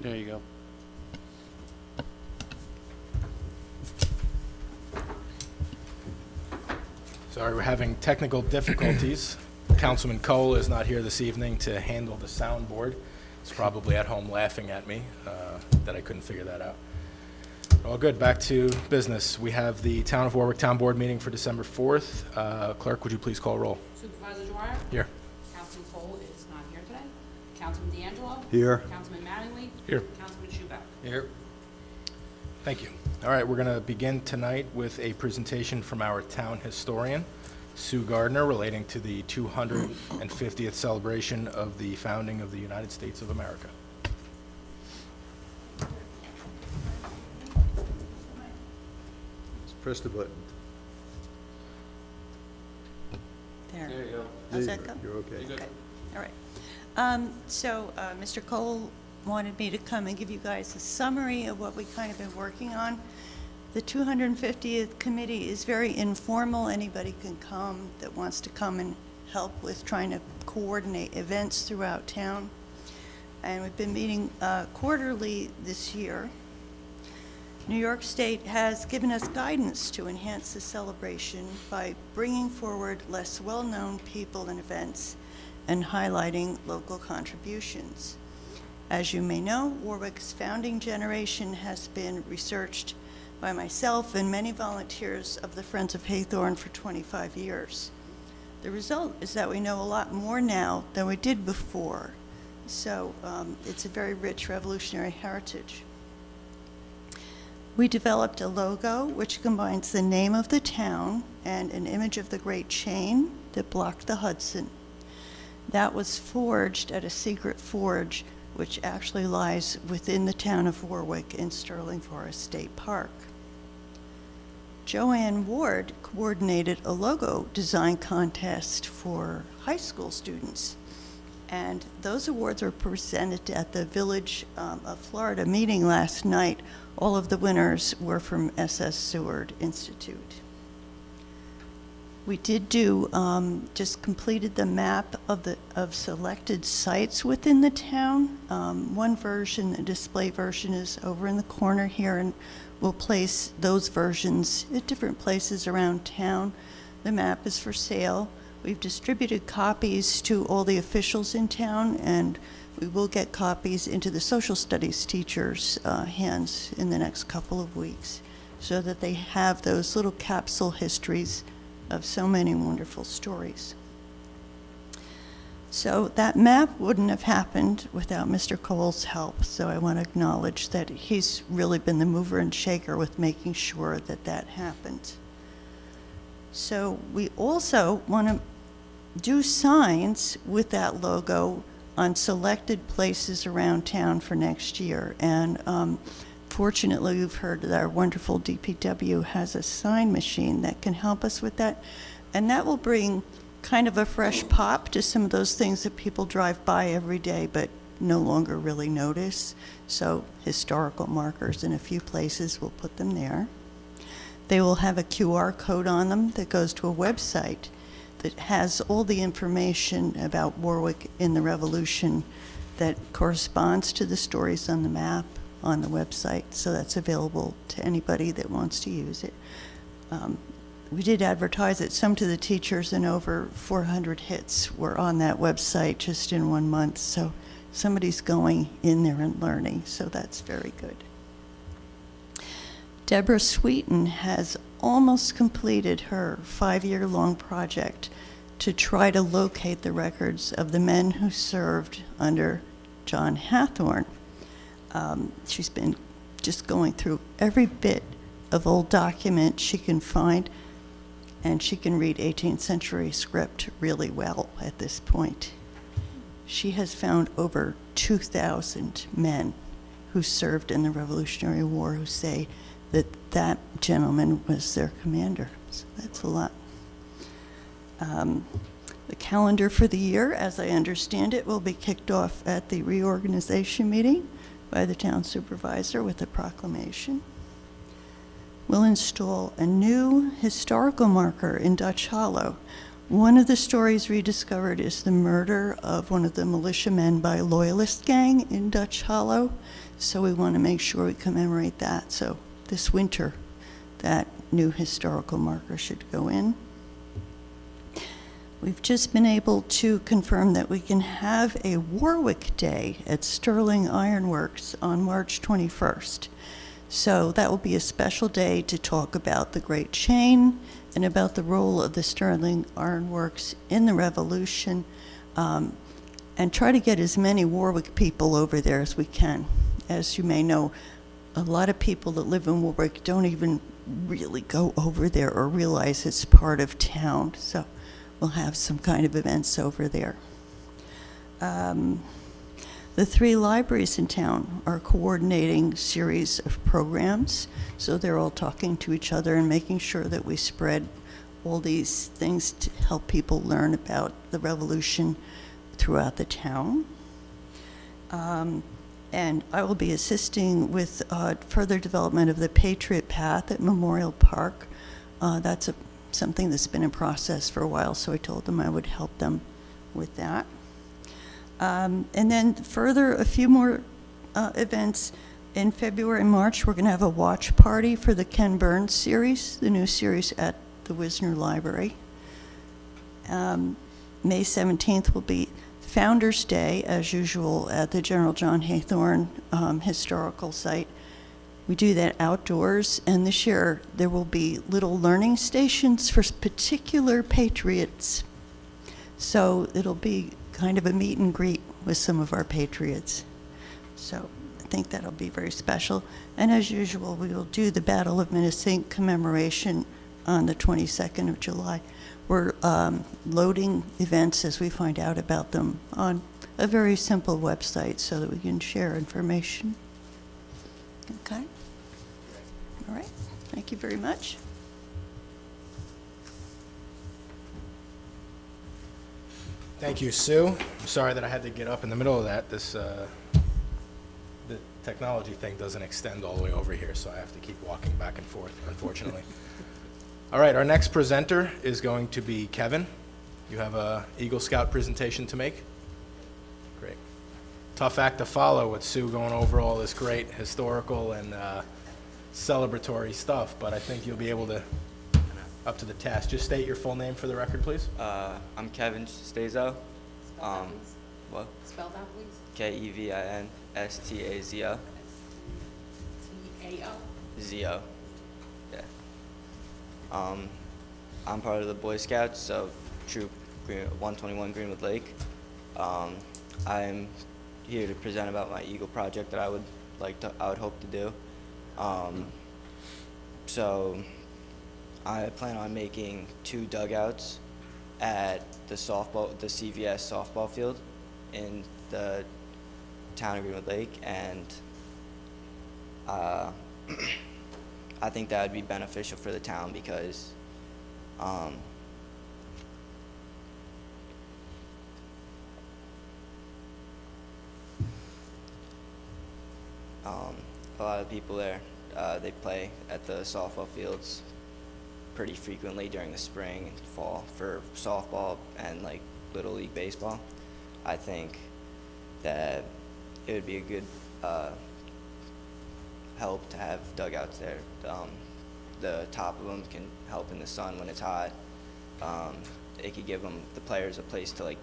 There you go. Sorry, we're having technical difficulties. Councilman Cole is not here this evening to handle the soundboard. He's probably at home laughing at me that I couldn't figure that out. All good, back to business. We have the Town of Warwick Town Board meeting for December 4th. Clerk, would you please call roll? Supervisor Dwyer? Here. Councilman Cole is not here today. Councilman D'Angelo? Here. Councilman Mattingly? Here. Councilman Schubach? Here. Thank you. All right, we're going to begin tonight with a presentation from our town historian, Sue Gardner, relating to the 250th celebration of the founding of the United States of America. Just press the button. There. There you go. How's that go? You're okay. You good? Okay, all right. Mr. Cole wanted me to come and give you guys a summary of what we kind of been working on. The 250th committee is very informal. Anybody can come that wants to come and help with trying to coordinate events throughout town. And we've been meeting quarterly this year. New York State has given us guidance to enhance the celebration by bringing forward less well-known people and events and highlighting local contributions. As you may know, Warwick's founding generation has been researched by myself and many volunteers of the Friends of Haythorne for 25 years. The result is that we know a lot more now than we did before, so it's a very rich revolutionary heritage. We developed a logo which combines the name of the town and an image of the Great Chain that blocked the Hudson. That was forged at a secret forge which actually lies within the town of Warwick in Sterling Forest State Park. Joanne Ward coordinated a logo design contest for high school students, and those awards were presented at the Village of Florida meeting last night. All of the winners were from SS Seward Institute. We did do, just completed the map of selected sites within the town. One version, the display version, is over in the corner here, and we'll place those versions at different places around town. The map is for sale. We've distributed copies to all the officials in town, and we will get copies into the social studies teachers' hands in the next couple of weeks so that they have those little capsule histories of so many wonderful stories. So that map wouldn't have happened without Mr. Cole's help, so I want to acknowledge that he's really been the mover and shaker with making sure that that happened. So we also want to do signs with that logo on selected places around town for next year. And fortunately, we've heard that our wonderful DPW has a sign machine that can help us with that. And that will bring kind of a fresh pop to some of those things that people drive by every day but no longer really notice. So historical markers in a few places, we'll put them there. They will have a QR code on them that goes to a website that has all the information about Warwick in the Revolution that corresponds to the stories on the map on the website, so that's available to anybody that wants to use it. We did advertise it some to the teachers, and over 400 hits were on that website just in 1 month, so somebody's going in there and learning, so that's very good. Deborah Sweeten has almost completed her 5-year-long project to try to locate the records of the men who served under John Hathorne. She's been just going through every bit of old document she can find, and she can read 18th century script really well at this point. She has found over 2,000 men who served in the Revolutionary War who say that that gentleman was their commander. So that's a lot. The calendar for the year, as I understand it, will be kicked off at the reorganization meeting by the town supervisor with a proclamation. We'll install a new historical marker in Dutch Hollow One of the stories rediscovered is the murder of one of the militiamen by a loyalist gang in Dutch Hollow. So we want to make sure we commemorate that. So this winter, that new historical marker should go in. We've just been able to confirm that we can have a Warwick Day at Sterling Iron Works on March 21st. So that will be a special day to talk about the Great Chain and about the role of the Sterling Iron Works in the Revolution, and try to get as many Warwick people over there as we can. As you may know, a lot of people that live in Warwick don't even really go over there or realize it's part of town. So we'll have some kind of events over there. The 3 libraries in town are coordinating series of programs, so they're all talking to each other and making sure that we spread all these things to help people learn about the Revolution throughout the town. And I will be assisting with further development of the Patriot Path at Memorial Park. That's something that's been in process for a while, so I told them I would help them with that. And then further, a few more events. In February and March, we're going to have a watch party for the Ken Burns series, the new series at the Wisner Library. May 17th will be Founders Day, as usual, at the General John Haythorne Historical Site. We do that outdoors, and this year there will be little learning stations for particular patriots. So it'll be kind of a meet and greet with some of our patriots. So I think that'll be very special. And as usual, we will do the Battle of Minnesink commemoration on the 22nd of July. We're loading events as we find out about them on a very simple website so that we can share information. Okay? All right. Thank you very much. Thank you, Sue. I'm sorry that I had to get up in the middle of that. The technology thing doesn't extend all the way over here, so I have to keep walking back and forth, unfortunately. All right, our next presenter is going to be Kevin. You have a Eagle Scout presentation to make? Great. Tough act to follow with Sue going over all this great historical and celebratory stuff, but I think you'll be able to up to the task. Just state your full name for the record, please. I'm Kevin Stazo. Spell that, please. What? Spell that, please. Kevinstazo. T-A-O. Zio. Yeah. I'm part of the Boy Scouts, so Troop 121 Greenwood Lake. I'm here to present about my Eagle project that I would hope to do. So I plan on making 2 dugouts at the CVS softball field in the town of Greenwood Lake, and I think that would be beneficial for the town because a lot of people there, they play at the softball fields pretty frequently during the spring and fall for softball and like Little League baseball. I think that it would be a good help to have dugouts there. The top of them can help in the sun when it's hot. It could give the players a place to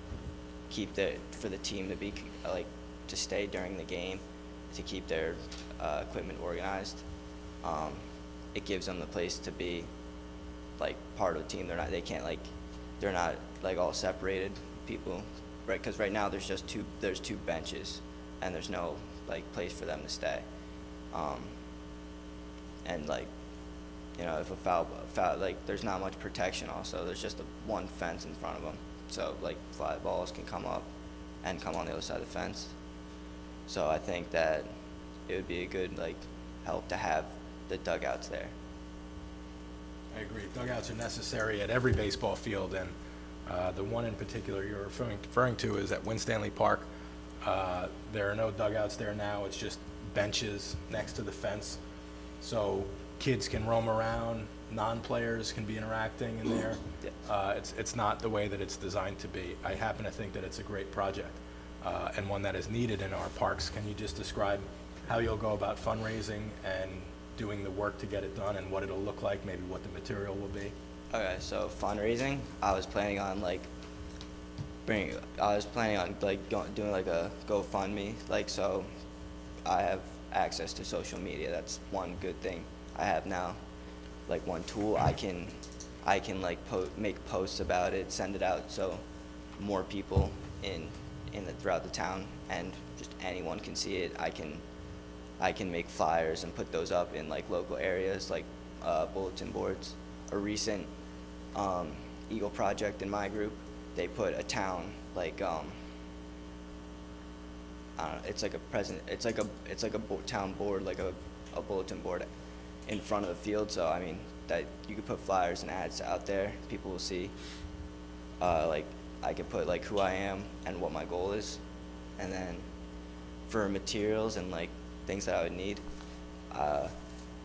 keep for the team to be to stay during the game, to keep their equipment organized. It gives them the place to be part of the team. They're not all separated people, right? Because right now there's two benches, and there's no place for them to stay. And if a foul there's not much protection. Also, there's just one fence in front of them, so fly balls can come up and come on the other side of the fence. So I think that it would be a good help to have the dugouts there. I agree. Dugouts are necessary at every baseball field, and the one in particular you're referring to is at Winstanley Park. There are no dugouts there now. It's just benches next to the fence, so kids can roam around, non-players can be interacting in there. It's not the way that it's designed to be. I happen to think that it's a great project and one that is needed in our parks. Can you just describe how you'll go about fundraising and doing the work to get it done and what it'll look like, maybe what the material will be? Okay, so fundraising, I was planning on doing like a GoFundMe, like, so I have access to social media. That's one good thing I have now. Like, one tool I can like make posts about it, send it out so more people throughout the town and just anyone can see it. I can make flyers and put those up in like local areas, like bulletin boards. A recent Eagle project in my group, they put a town like I don't know, it's like a town board, like a bulletin board in front of the field. So I mean that you could put flyers and ads out there. People will see. Like I could put like who I am and what my goal is, and then for materials and like things that I would need, I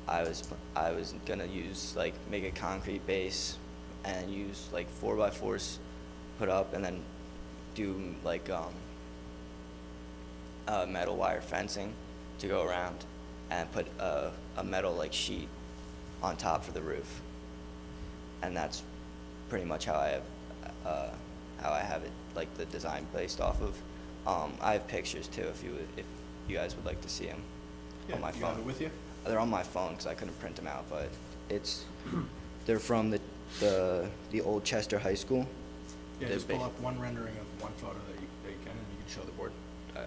was gonna use like make a concrete base and use like 4x4s put up, and then do like metal wire fencing to go around, and put a metal like sheet on top for the roof, and that's pretty much how I have it, like the design based off of. I have pictures too if you guys would like to see them on my phone. You have it with you? They're on my phone because I couldn't print them out, but they're from the old Chester High School. Yeah, They're just pull up one rendering of one photo that you can, and you can show the board. Oh,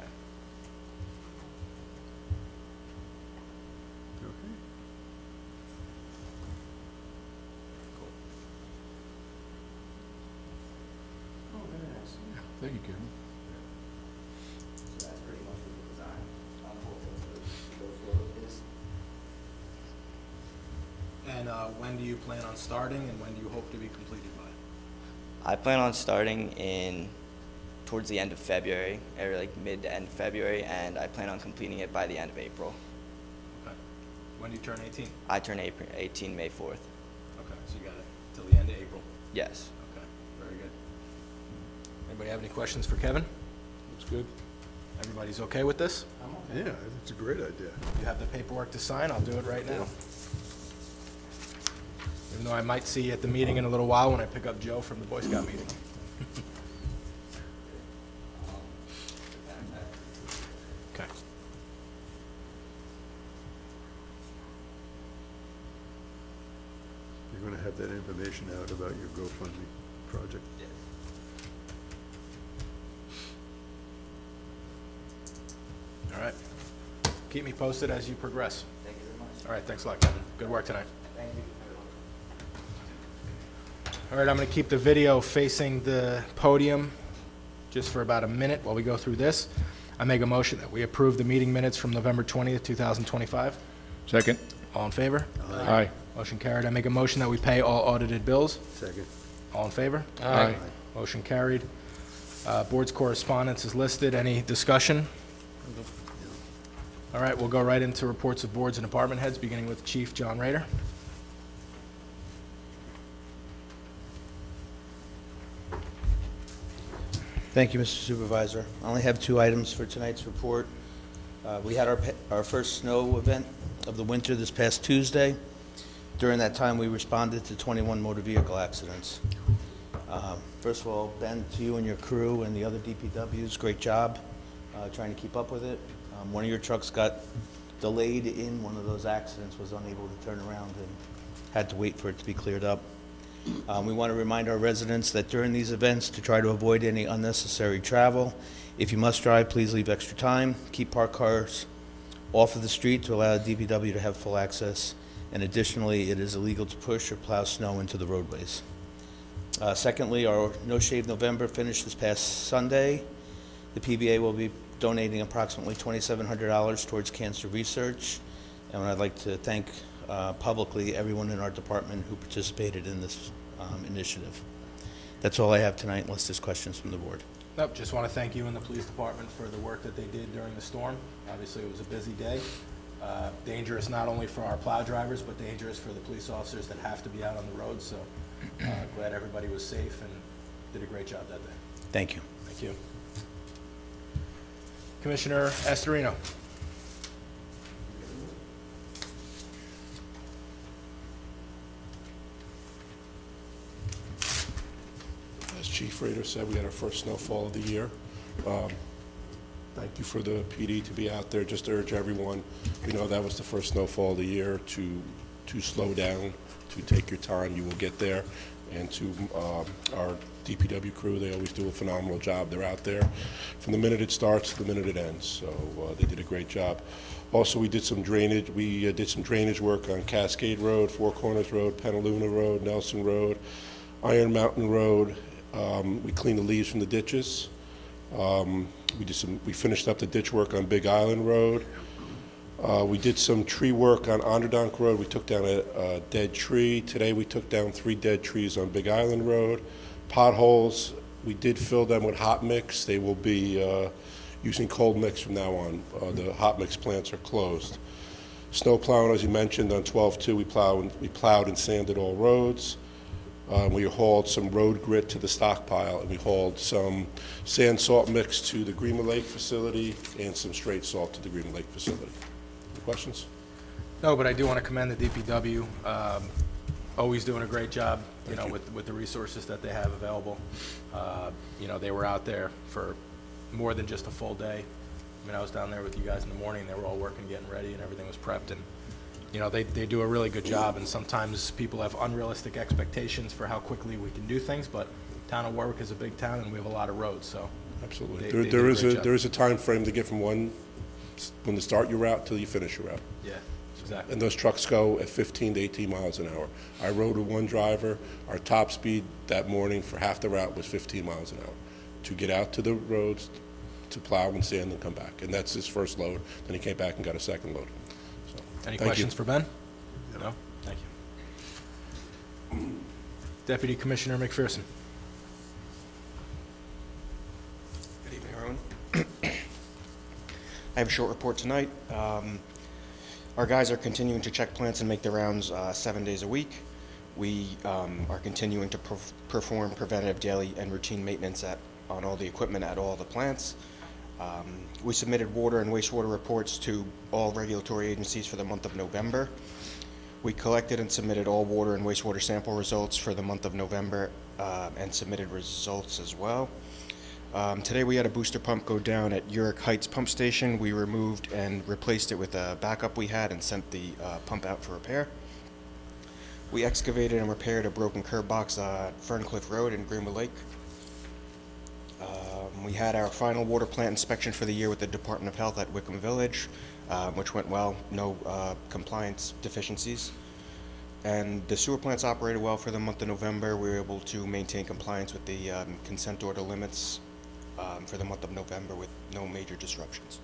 very nice. Thank you, Kevin. So that's pretty much what the design on the whole is. And when do you plan on starting, and when do you hope to be completed by? I plan on starting towards the end of February, or like mid to end of February, and I plan on completing it by the end of April. Okay. When do you turn 18? I turn 18 May 4th. Okay, so you got it till the end of April. Yes. Okay, very good. Anybody have any questions for Kevin? That's good. Everybody's okay with this? Yeah, it's a great idea. You have the paperwork to sign, I'll do it right now. Even though I might see you at the meeting in a little while when I pick up Joe from the Boy Scout meeting. Okay. You're going to have that information out about your GoFundMe project. All right. Keep me posted as you progress. Thank you very much. All right, thanks a lot, Kevin. Good work tonight. Thank you. All right, I'm going to keep the video facing the podium just for about a minute while we go through this. I make a motion that we approve the meeting minutes from November 20th, 2025. Second. All in favor? Aye. Motion carried. I make a motion that we pay all audited bills. Second. All in favor? Aye. Motion carried. Board's correspondence is listed. Any discussion? All right, we'll go right into reports of boards and department heads, beginning with Chief John Rader. Thank you, Mr. Supervisor. I only have 2 items for tonight's report. We had our first snow event of the winter this past Tuesday. During that time, we responded to 21 motor vehicle accidents. First of all, Ben, to you and your crew and the other DPWs, great job trying to keep up with it. One of your trucks got delayed in one of those accidents, was unable to turn around and had to wait for it to be cleared up. We want to remind our residents that during these events to try to avoid any unnecessary travel. If you must drive, please leave extra time. Keep parked cars off of the street to allow the DPW to have full access. And additionally, it is illegal to push or plow snow into the roadways. Secondly, our No Shave November finished this past Sunday. The PBA will be donating approximately $2,700 towards cancer research. And I'd like to thank publicly everyone in our department who participated in this initiative. That's all I have tonight, unless there's questions from the board. Nope, just want to thank you and the police department for the work that they did during the storm. Obviously, it was a busy day. Dangerous not only for our plow drivers, but dangerous for the police officers that have to be out on the road. So glad everybody was safe and did a great job that day. Thank you. Thank you. Commissioner Estorino. As Chief Rader said, we had our first snowfall of the year. Thank you for the PD to be out there. Just to urge everyone, we know that was the first snowfall of the year, to slow down, to take your time. You will get there. And to our DPW crew, they always do a phenomenal job. They're out there from the minute it starts to the minute it ends. So they did a great job. Also, we did some drainage. We did some drainage work on Cascade Road, Four Corners Road, Penaluna Road, Nelson Road, Iron Mountain Road. We cleaned the leaves from the ditches. We finished up the ditch work on Big Island Road. We did some tree work on Onderdonk Road. We took down a dead tree. Today we took down 3 dead trees on Big Island Road. Potholes, we did fill them with hot mix. They will be using cold mix from now on. The hot mix plants are closed. Snow plowing, as you mentioned, on 12-2, we plowed and sanded all roads. We hauled some road grit to the stockpile, and we hauled some sand salt mix to the Greenwood Lake facility and some straight salt to the Greenwood Lake facility. Any questions? No, but I do want to commend the DPW. Always doing a great job, you know, you. with the resources that they have available. You know, they were out there for more than just a full day. I mean, I was down there with you guys in the morning. They were all working, getting ready, and everything was prepped. And you know, they do a really good job, and sometimes people have unrealistic expectations for how quickly we can do things, but Town of Warwick is a big town, and we have a lot of roads, so. Absolutely. They There did a is great a job. there is a time frame to get from when to start your route till you finish your route. Yeah, exactly. And those trucks go at 15 to 18 miles an hour. I rode with one driver. Our top speed that morning for half the route was 15 miles an hour to get out to the roads, to plow and sand and come back. And that's his first load. Then he came back and got a second load. So, Any thank you. questions for Ben? No? Thank you. Deputy Commissioner McPherson. Good evening, everyone. I have a short report tonight. Our guys are continuing to check plants and make the rounds 7 days a week. We are continuing to perform preventative daily and routine maintenance on all the equipment at all the plants. We submitted water and wastewater reports to all regulatory agencies for the month of November. We collected and submitted all water and wastewater sample results for the month of November and submitted results as well. Today we had a booster pump go down at Warwick Heights Pump Station. We removed and replaced it with a backup we had and sent the pump out for repair. We excavated and repaired a broken curb box at Ferncliff Road in Greenwood Lake. We had our final water plant inspection for the year with the Department of Health at Wickham Village, which went well, no compliance deficiencies. And the sewer plants operated well for the month of November. We were able to maintain compliance with the consent order limits for the month of November with no major disruptions.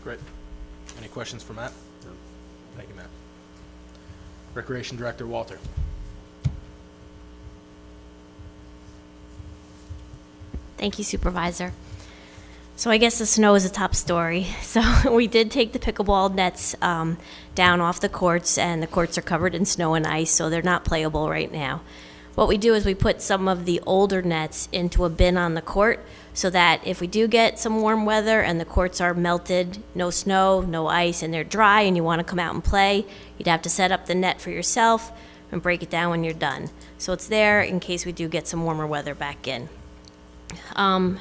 Great. Any questions for Matt? No. Thank you, Matt. Recreation Director Walter. Thank you, Supervisor. So I guess the snow is a top story. So we did take the pickleball nets down off the courts, and the courts are covered in snow and ice, so they're not playable right now. What we do is we put some of the older nets into a bin on the court so that if we do get some warm weather and the courts are melted, no snow, no ice, and they're dry and you want to come out and play, you'd have to set up the net for yourself and break it down when you're done. So it's there in case we do get some warmer weather back in.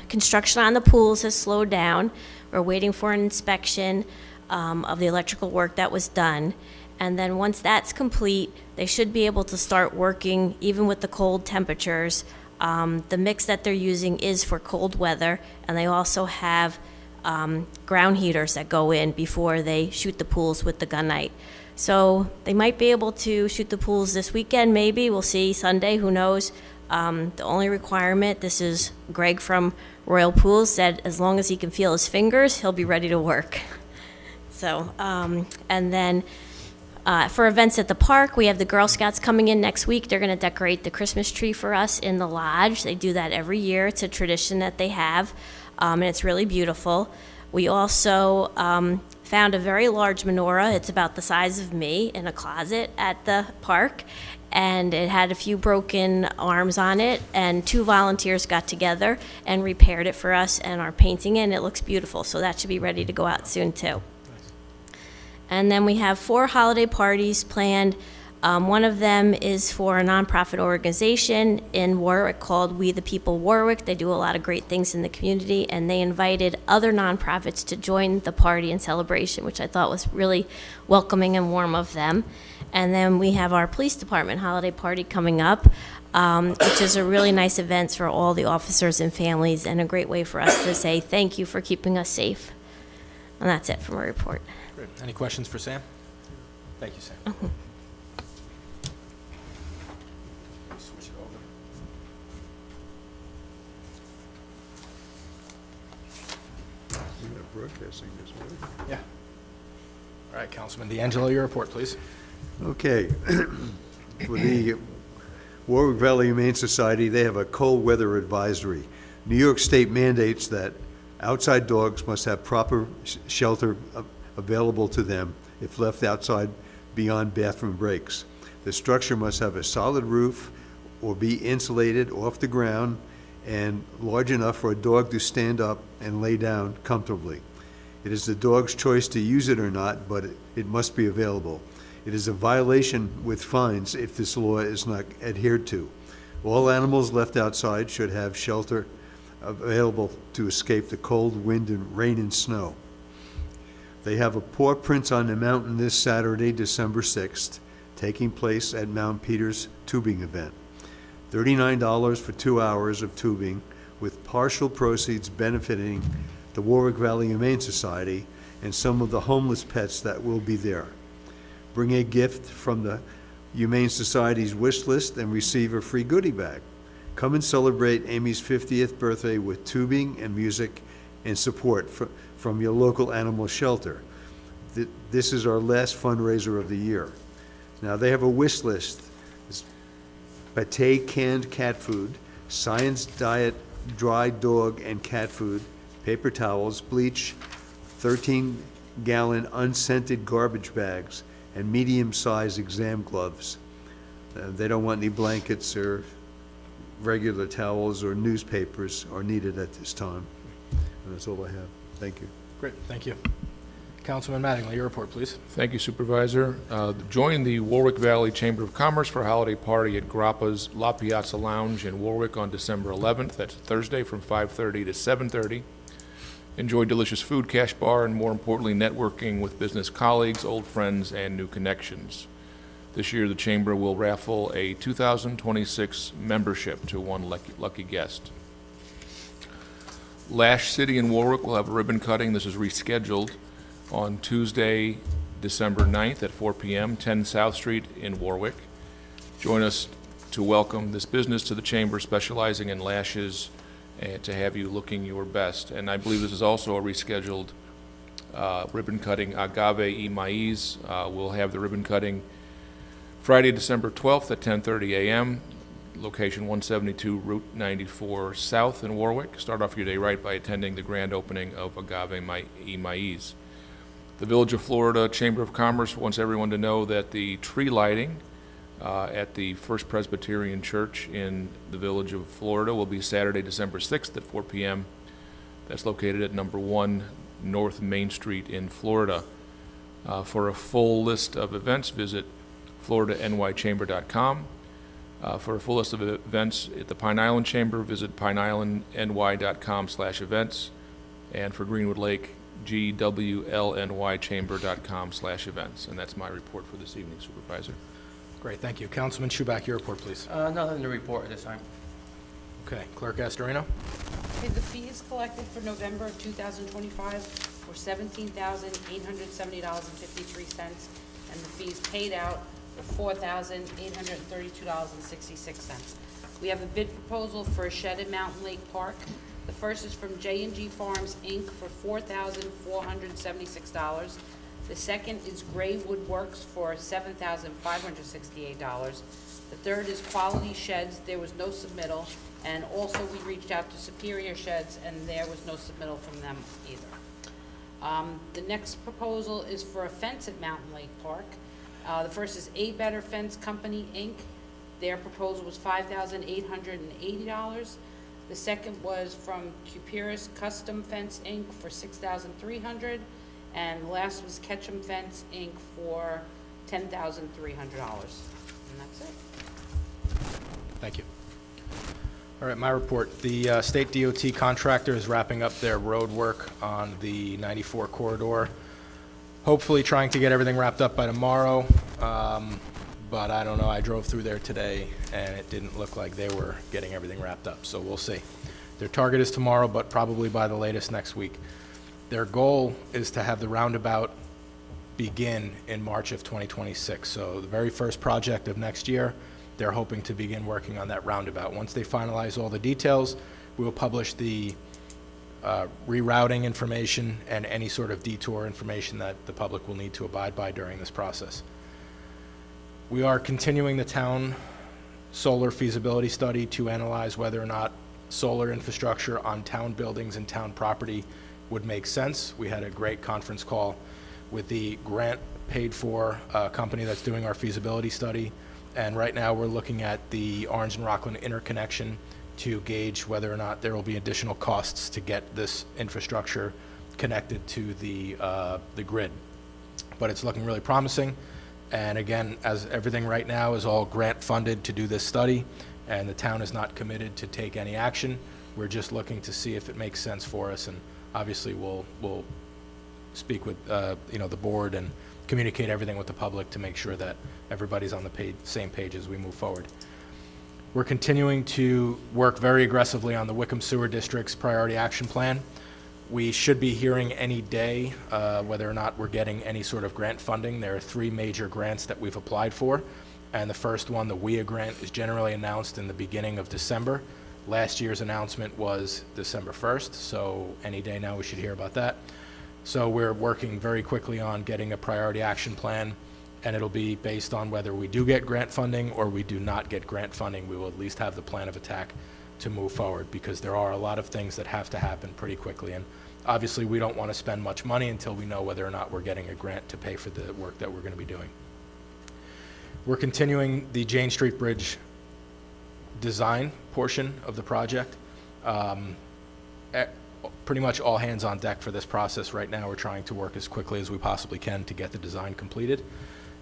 Construction on the pools has slowed down. We're waiting for an inspection of the electrical work that was done. And then once that's complete, they should be able to start working even with the cold temperatures. The mix that they're using is for cold weather, and they also have ground heaters that go in before they shoot the pools with the gunite. So they might be able to shoot the pools this weekend, maybe. We'll see Sunday, who knows. The only requirement, this is Greg from Royal Pools, said as long as he can feel his fingers, he'll be ready to work. So, and then for events at the park, we have the Girl Scouts coming in next week. They're going to decorate the Christmas tree for us in the lodge. They do that every year. It's a tradition that they have, and it's really beautiful. We also found a very large menorah. It's about the size of me in a closet at the park, and it had a few broken arms on it, and 2 volunteers got together and repaired it for us and are painting it, and it looks beautiful, so that should be ready to go out soon too. And then we have 4 holiday parties planned. One of them is for a nonprofit organization in Warwick called We the People Warwick. They do a lot of great things in the community, and they invited other nonprofits to join the party and celebration, which I thought was really welcoming and warm of them. And then we have our police department holiday party coming up, which is a really nice event for all the officers and families, and a great way for us to say thank you for keeping us safe. And that's it for my report. Great. Any questions for Sam? Thank you, Sam. Switch it over. We're not broadcasting this, right? Yeah. All right, Councilman D'Angelo, your report, please. Okay. For the Warwick Valley Humane Society, they have a cold weather advisory. New York State mandates that outside dogs must have proper shelter available to them if left outside beyond bathroom breaks. The structure must have a solid roof or be insulated off the ground and large enough for a dog to stand up and lay down comfortably. It is the dog's choice to use it or not, but it must be available. It is a violation with fines if this law is not adhered to. All animals left outside should have shelter available to escape the cold, wind, and rain and snow. They have a paw prints on the mountain this Saturday, December 6th, taking place at Mount Peter's tubing event. $39 for 2 hours of tubing, with partial proceeds benefiting the Warwick Valley Humane Society and some of the homeless pets that will be there. Bring a gift from the Humane Society's wish list and receive a free goodie bag. Come and celebrate Amy's 50th birthday with tubing and music and support from your local animal shelter. This is our last fundraiser of the year. Now, they have a wish list. It's pate canned cat food, Science Diet dry dog and cat food, paper towels, bleach, 13-gallon unscented garbage bags, and medium-sized exam gloves. They don't want any blankets or regular towels or newspapers are needed at this time. And that's all I have. Thank you. Great, thank you. Councilman Mattingly, your report, please. Thank you, Supervisor. Join the Warwick Valley Chamber of Commerce for a holiday party at Grappa's La Piazza Lounge in Warwick on December 11th. That's Thursday from 5:30 to 7:30. Enjoy delicious food, cash bar, and more importantly, networking with business colleagues, old friends, and new connections. This year, the Chamber will raffle a 2026 membership to one lucky guest. Lash City in Warwick will have a ribbon cutting. This is rescheduled on Tuesday, December 9th at 4 p.m., 10 South Street in Warwick. Join us to welcome this business to the Chamber, specializing in lashes, and to have you looking your best. And I believe this is also a rescheduled ribbon cutting. Agave y Maíz will have the ribbon cutting Friday, December 12th at 10:30 a.m., location 172 Route 94 South in Warwick. Start off your day right by attending the grand opening of Agave y Maíz. The Village of Florida Chamber of Commerce wants everyone to know that the tree lighting at the First Presbyterian Church in the Village of Florida will be Saturday, December 6th at 4 p.m. That's located at number 1 North Main Street in Florida. For a full list of events, visit floridanychamber.com. For a full list of events at the Pine Island Chamber, visit pineislandny.com/events. And for Greenwood Lake, gwlnychamber.com/events. And that's my report for this evening, Supervisor. Great, thank you. Councilman Schuback, your report, please. Nothing to report at this time. Okay, Clerk Astorino? Okay, the fees collected for November of 2025 were $17,870.53, and the fees paid out were $4,832.66. We have a bid proposal for a shed at Mountain Lake Park. The first is from J&G Farms, Inc. for $4,476. The second is Gray Woodworks for $7,568. The third is Quality Sheds. There was no submittal. And also, we reached out to Superior Sheds, and there was no submittal from them either. The next proposal is for a fence at Mountain Lake Park. The first is A Better Fence Company, Inc. Their proposal was $5,880. The second was from Cupiris Custom Fence, Inc. for $6,300. And the last was Ketchum Fence, Inc. for $10,300. And that's it. Thank you. All right, my report. The state DOT contractor is wrapping up their road work on the 94 corridor. Hopefully trying to get everything wrapped up by tomorrow, but I don't know. I drove through there today, and it didn't look like they were getting everything wrapped up, so we'll see. Their target is tomorrow, but probably by the latest next week. Their goal is to have the roundabout begin in March of 2026, so the very first project of next year, they're hoping to begin working on that roundabout. Once they finalize all the details, we will publish the rerouting information and any sort of detour information that the public will need to abide by during this process. We are continuing the town solar feasibility study to analyze whether or not solar infrastructure on town buildings and town property would make sense. We had a great conference call with the grant paid for company that's doing our feasibility study. And right now we're looking at the Orange and Rockland interconnection to gauge whether or not there will be additional costs to get this infrastructure connected to the grid. But it's looking really promising. And again, as everything right now is all grant funded to do this study, and the town is not committed to take any action. We're just looking to see if it makes sense for us. And obviously we'll speak with the board and communicate everything with the public to make sure that everybody's on the same page as we move forward. We're continuing to work very aggressively on the Wickham Sewer District's priority action plan. We should be hearing any day whether or not we're getting any sort of grant funding. There are 3 major grants that we've applied for, and the first one, the WIA grant, is generally announced in the beginning of December. Last year's announcement was December 1st, so any day now we should hear about that. So we're working very quickly on getting a priority action plan, and it'll be based on whether we do get grant funding or we do not get grant funding. We will at least have the plan of attack to move forward, because there are a lot of things that have to happen pretty quickly. And obviously we don't want to spend much money until we know whether or not we're getting a grant to pay for the work that we're going to be doing. We're continuing the Jane Street Bridge design portion of the project. Pretty much all hands on deck for this process right now. We're trying to work as quickly as we possibly can to get the design completed,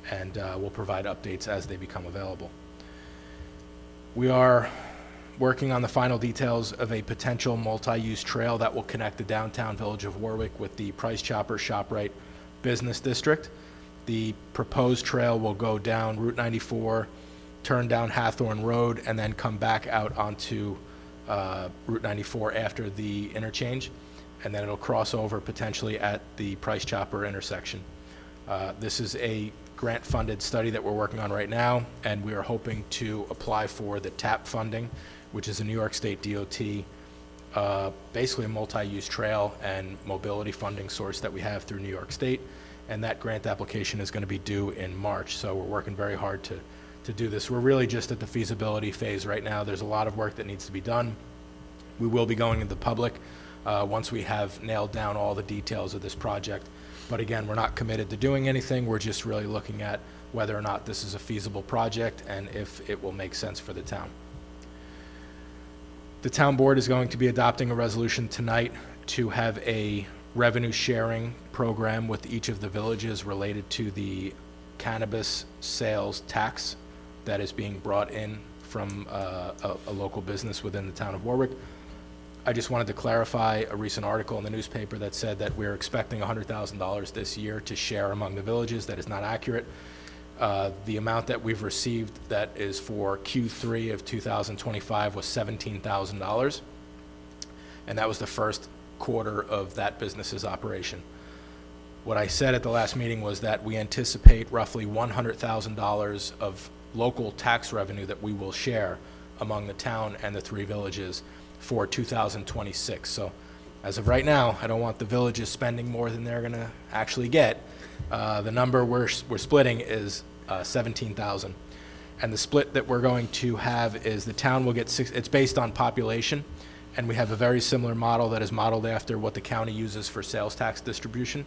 and we'll provide updates as they become available. We are working on the final details of a potential multi-use trail that will connect the downtown village of Warwick with the Price Chopper ShopRite business district. The proposed trail will go down Route 94, turn down Hathorne Road, and then come back out onto Route 94 after the interchange, and then it'll cross over potentially at the Price Chopper intersection. This is a grant-funded study that we're working on right now, and we are hoping to apply for the TAP funding, which is a New York State DOT, basically a multi-use trail and mobility funding source that we have through New York State, and that grant application is going to be due in March, so we're working very hard to do this. We're really just at the feasibility phase right now. There's a lot of work that needs to be done. We will be going to the public once we have nailed down all the details of this project. But again, we're not committed to doing anything. We're just really looking at whether or not this is a feasible project and if it will make sense for the town. The town board is going to be adopting a resolution tonight to have a revenue sharing program with each of the villages related to the cannabis sales tax that is being brought in from a local business within the town of Warwick. I just wanted to clarify a recent article in the newspaper that said that we're expecting $100,000 this year to share among the villages. That is not accurate. The amount that we've received that is for Q3 of 2025 was $17,000, and that was the first quarter of that business's operation. What I said at the last meeting was that we anticipate roughly $100,000 of local tax revenue that we will share among the town and the 3 villages for 2026. So as of right now, I don't want the villages spending more than they're going to actually get. The number we're splitting is $17,000. And the split that we're going to have is the town will get it's based on population, And we have a very similar model that is modeled after what the county uses for sales tax distribution.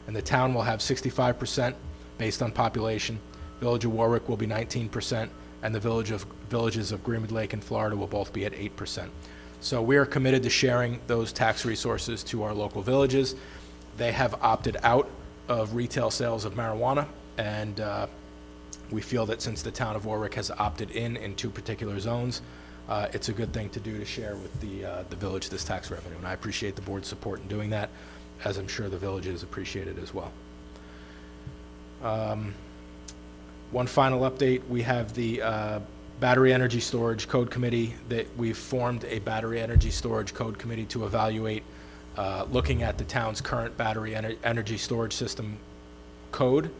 And the town will have 65% based on population. Village of Warwick will be 19%, and the villages of Greenwood Lake and Florida will both be at 8%. So we are committed to sharing those tax resources to our local villages. They have opted out of retail sales of marijuana, and we feel that since the town of Warwick has opted in 2 particular zones, it's a good thing to do to share with the village this tax revenue. And I appreciate the board's support in doing that, as I'm sure the villages appreciate it as well. One final update, we have the Battery Energy Storage Code Committee, that we've formed a Battery Energy Storage Code Committee to evaluate looking at the town's current battery energy storage system code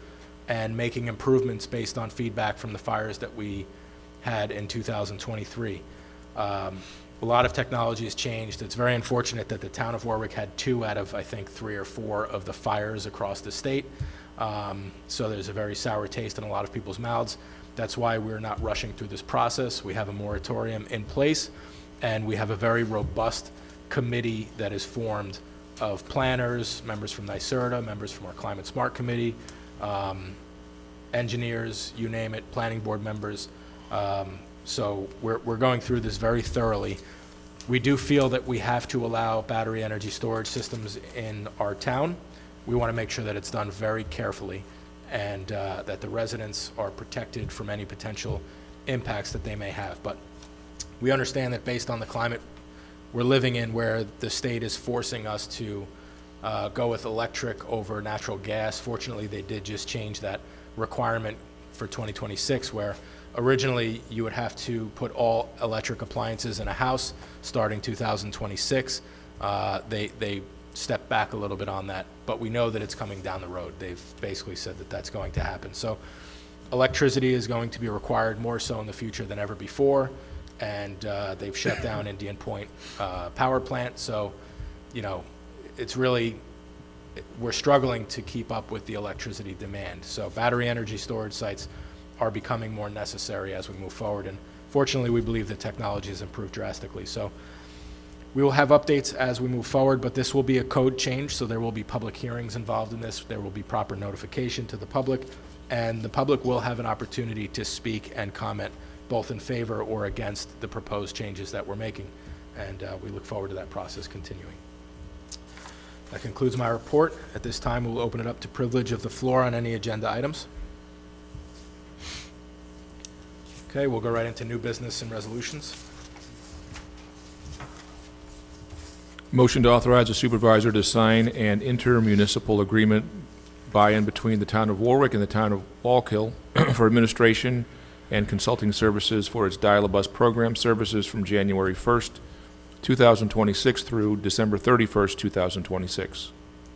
and making improvements based on feedback from the fires that we had in 2023. A lot of technology has changed. It's very unfortunate that the town of Warwick had 2 out of, I think, 3 or 4 of the fires across the state. So there's a very sour taste in a lot of people's mouths. That's why we're not rushing through this process. We have a moratorium in place, and we have a very robust committee that is formed of planners, members from NYSERDA, members from our Climate Smart Committee, engineers, you name it, planning board members. So we're going through this very thoroughly. We do feel that we have to allow battery energy storage systems in our town. We want to make sure that it's done very carefully, and that the residents are protected from any potential impacts that they may have. But we understand that based on the climate we're living in, where the state is forcing us to go with electric over natural gas. Fortunately, they did just change that requirement for 2026, where originally you would have to put all electric appliances in a house starting 2026. They stepped back a little bit on that, but we know that it's coming down the road. They've basically said that that's going to happen. So electricity is going to be required more so in the future than ever before, and they've shut down Indian Point power plant. So, you know, it's really, we're struggling to keep up with the electricity demand. So battery energy storage sites are becoming more necessary as we move forward, and fortunately we believe the technology has improved drastically. So we will have updates as we move forward, but this will be a code change, so there will be public hearings involved in this. There will be proper notification to the public, and the public will have an opportunity to speak and comment both in favor or against the proposed changes that we're making, and we look forward to that process continuing. That concludes my report. At this time, we'll open it up to privilege of the floor on any agenda items. Okay, we'll go right into new business and resolutions. Motion to authorize the supervisor to sign an intermunicipal agreement by and between the town of Warwick and the town of Wallkill for administration and consulting services for its dial-a-bus program services from January 1st, 2026 through December 31st, 2026.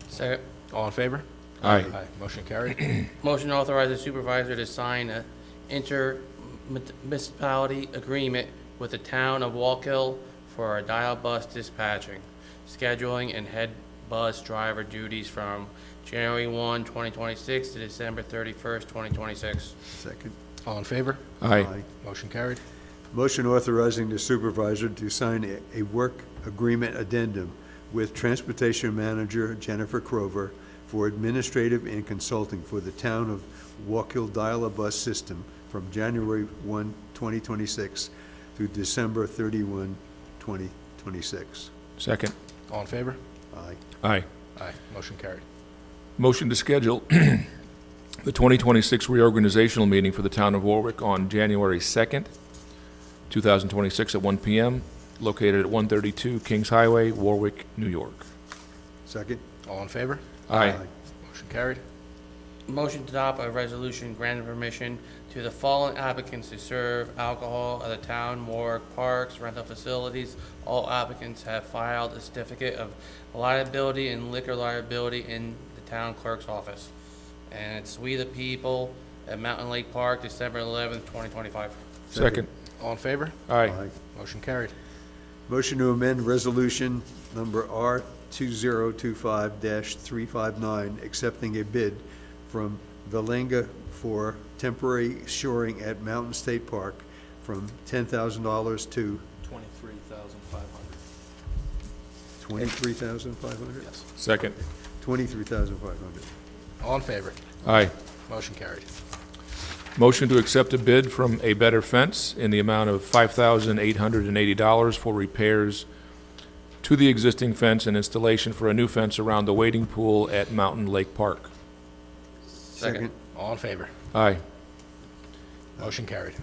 Second. All in favor? Aye. Aye. Motion carried. Motion to authorize the supervisor to sign a inter-municipality agreement with the town of Wallkill for our dial bus dispatching, scheduling, and head bus driver duties from January 1, 2026 to December 31st, 2026. Second. All in favor? Aye. Motion carried. Motion authorizing the supervisor to sign a work agreement addendum with Transportation Manager Jennifer Crover for administrative and consulting for the town of Wallkill dial-a-bus system from January 1, 2026 through December 31, 2026. Second. All in favor? Aye. Aye. Aye. Motion carried. Motion to schedule the 2026 reorganizational meeting for the town of Warwick on January 2nd, 2026 at 1 p.m., located at 132 Kings Highway, Warwick, New York. Second. All in favor? Aye. Motion carried. Motion to adopt a resolution granting permission to the following applicants to serve alcohol at the town, Warwick parks, rental facilities. All applicants have filed a certificate of liability and liquor liability in the town clerk's office. And it's We the People at Mountain Lake Park, December 11th, 2025. Second. All in favor? Aye. Motion carried. Motion to amend resolution number R2025-359, accepting a bid from Valenga for temporary shoring at Mountain State Park from $10,000 to $23,500. $23,500? Yes. Second. $23,500. All in favor? Aye. Motion carried. Motion to accept a bid from A Better Fence in the amount of $5,880 for repairs to the existing fence and installation for a new fence around the wading pool at Mountain Lake Park. Second. All in favor? Aye. Motion carried.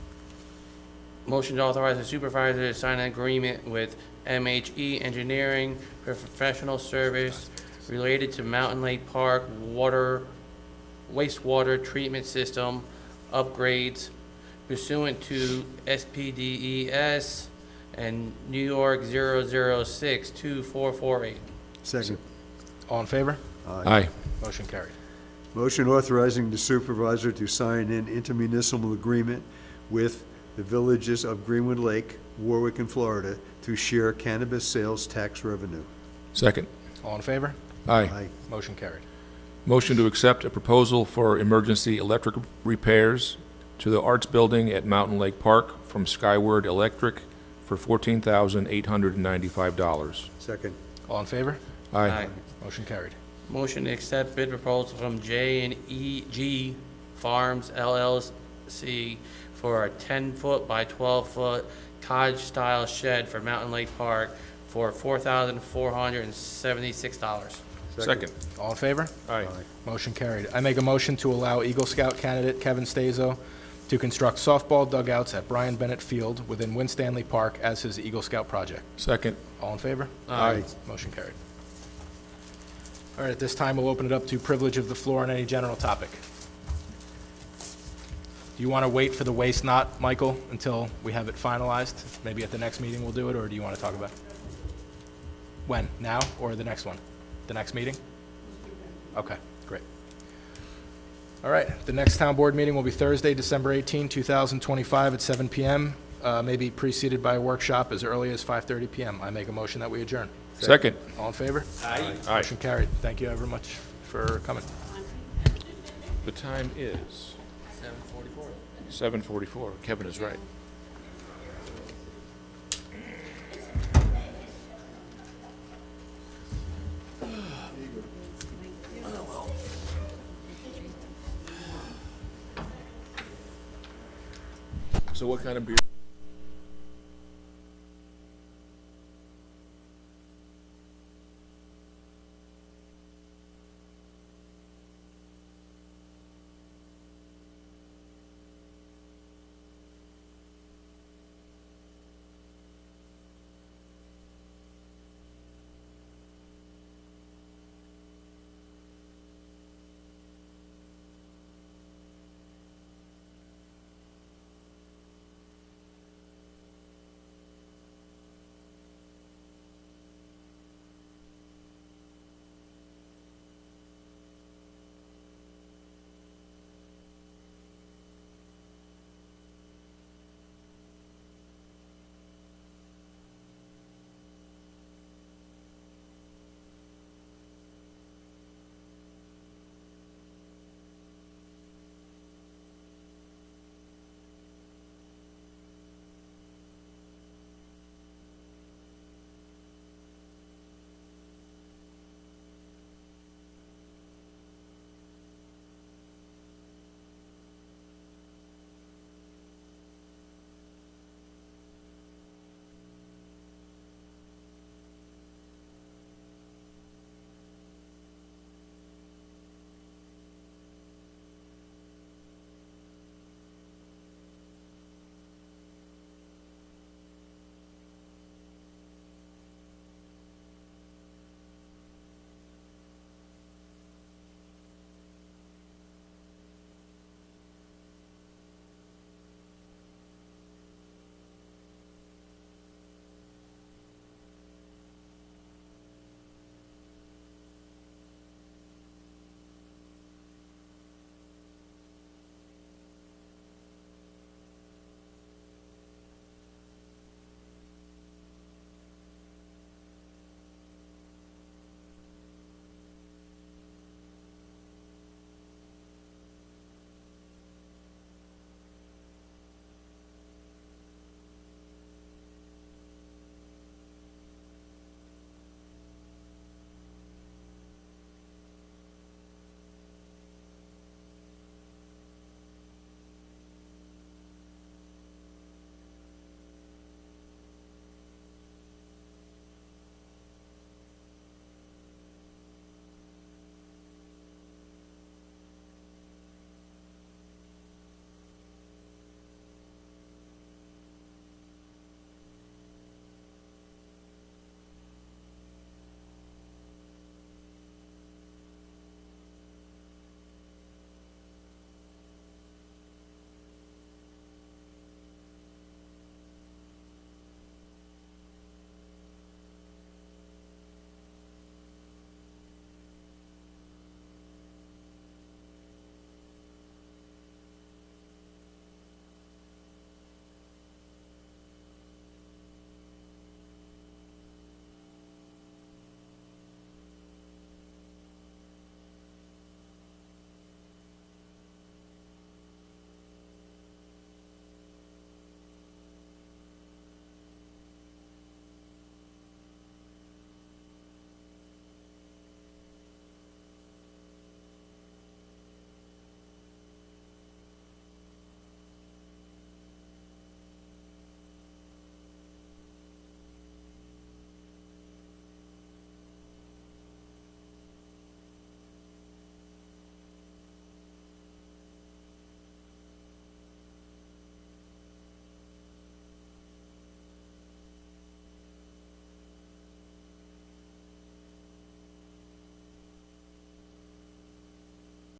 Motion to authorize the supervisor to sign an agreement with MHE Engineering for professional service related to Mountain Lake Park wastewater treatment system upgrades pursuant to SPDES and New York 0062448. Second. All in favor? Aye. Motion carried. Motion authorizing the supervisor to sign an intermunicipal agreement with the villages of Greenwood Lake, Warwick, and Florida to share cannabis sales tax revenue. Second. All in favor? Aye. Motion carried. Motion to accept a proposal for emergency electric repairs to the Arts Building at Mountain Lake Park from Skyward Electric for $14,895. Second. All in favor? Aye. Motion carried. Motion to accept bid proposal from J&EG Farms LLC for a 10-foot by 12-foot cottage-style shed for Mountain Lake Park for $4,476. Second. All in favor? Aye. Motion carried. I make a motion to allow Eagle Scout candidate Kevin Stazo to construct softball dugouts at Brian Bennett Field within Winstanley Park as his Eagle Scout project. Second. All in favor? Aye. Motion carried. All right, at this time, we'll open it up to privilege of the floor on any general topic. Do you want to wait for the waste knot, Michael, until we have it finalized? Maybe at the next meeting we'll do it, or do you want to talk about it? When? Now or the next one? The next meeting? Okay, great. All right, the next town board meeting will be Thursday, December 18, 2025 at 7 p.m., maybe preceded by a workshop as early as 5:30 p.m. I make a motion that we adjourn. Second. All in favor? Aye. Motion carried. Thank you very much for coming. The time is 7:44. Kevin is right. So what kind of beer?